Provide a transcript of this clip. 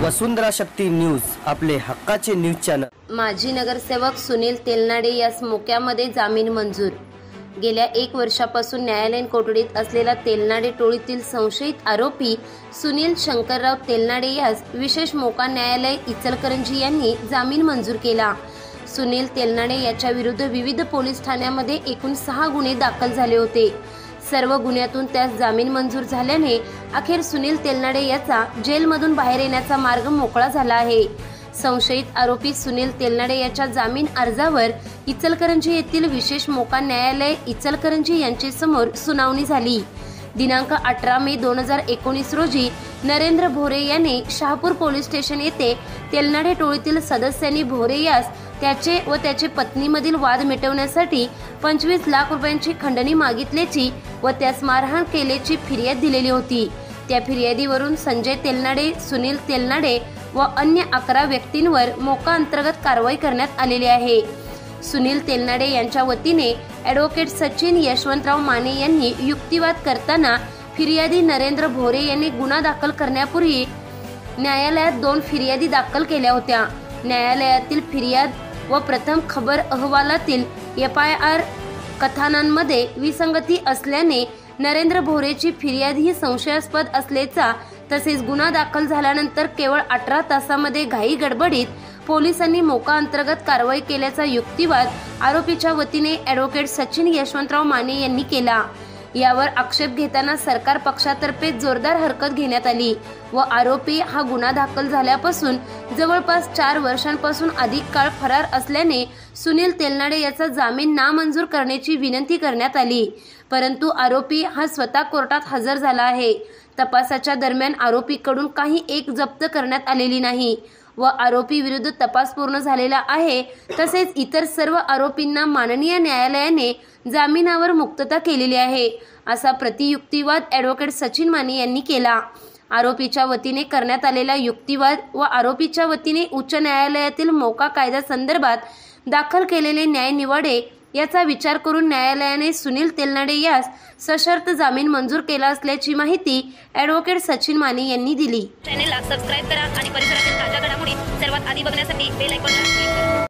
वसुंधरा शक्ती news, आपले हक्काचे news channel. माजी नगरसेवक सुनील तेलनाडे यास मोक्यामध्ये जामीन मंजूर। गेल्या 1 वर्षापासून न्यायालयीन कोठडीत असलेला तेलनाडे टोळीतील संशयित आरोपी सुनील शंकरराव तेलनाडे यास विशेष मोका न्यायालय इचलकरंजी यांनी जामीन मंजूर केला। सुनील तेलनाडे याच्या विरुद्ध विविध पोलीस ठाण्यांमध्ये एकूण 6 गुन्हे दाखल झाले होते। सर्व गुन्ह्यातून त्यास जामीन मंजूर झाल्याने अखेर सुनील तेलनाडे याचा जेलमधून बाहेर येण्याचा मार्ग मोकळा झाला आहे। संशयित आरोपी सुनील तेलनाडे याच्या जामीन अर्जावर इचलकरंजी येथील विशेष मोका न्यायालय इचलकरंजी यांचे समोर सुनावणी झाली। दिनांक 18 मे 2019 रोजी नरेंद्र भोरे याने शहापूर पोलीस स्टेशन येथे तेलनाडे टोळीतील सदस्यांनी भोरे यास त्याचे व त्याचे पत्नीमधील वाद मिटवण्यासाठी 25 लाख रुपयांची खंडणी मागितल्याची व त्यास मारहाण केल्याची फिर्याद दिलेली होती। त्या फिर्यादीवरून संजय तेलनाडे, सुनील तेलनाडे व अन्य 11 व्यक्तींवर मोका अंतर्गत कारवाई करण्यात आलेली आहे। सुनील तेलनाडे यांच्या वतीने ॲडव्होकेट सचिन यशवंतराव माने यांनी युक्तिवाद करताना फिर्यादी नरेंद्र भोरे यांनी गुन्हा दाखल करण्यापूर्वी न्यायालयात 2 फिर्यादी दाखल केल्या होत्या। न्यायालयातील फिर्याद व प्रथम खबर अहवालातील FIR कथनांमध्ये विसंगती असल्याने नरेंद्र भोरेची फिर्याद ही संशयास्पद असल्याचा तसेच गुन्हा दाखल झाल्यानंतर केवळ 18 तासामध्ये घाई गडबडीत पोलिसांनी मोका अंतर्गत कारवाई केल्याचा युक्तिवाद आरोपीच्या वतीने ॲडव्होकेट सचिन यशवंतराव माने यांनी केला। यावर आक्षेप घेताना सरकार पक्षातर्फे जोरदार हरकत घेण्यात आली व आरोपी हा गुन्हा दाखल झाल्यापासून जवळपास 4 वर्षांपासून अधिक काळ फरार असल्याने सुनील तेलनाडे याचा जामीन नामंजूर करण्याची विनंती करण्यात आली, परंतु आरोपी हा स्वतः कोर्टात हजर झाला आहे। तपासाच्या दरम्यान आरोपीकडून काही एक जप्त करण्यात आलेली नाही व आरोपी विरुद्ध तपास पूर्ण झालेला आहे। तसेच इतर सर्व आरोपींना माननीय न्यायालयाने जामिनावर मुक्तता केलेली आहे, असा प्रतियुक्तिवाद ॲडव्होकेट सचिन माने यांनी केला। आरोपीच्या वतीने करण्यात आलेला युक्तिवाद व आरोपीच्या वतीने उच्च न्यायालयातील मोका कायदा संदर्भात दाखल केलेले न्यायनिवाडे याचा विचार करून न्यायालयाने सुनील तेलनाडे यास सशर्त जामीन मंजूर केला असल्याची माहिती ॲडव्होकेट सचिन माने यांनी दिली। चॅनलला सबस्क्राइब करा आणि परिसरातील ताज्या घडामोडी सर्वात आधी बघण्यासाठी बेल आयकॉनला क्लिक करा।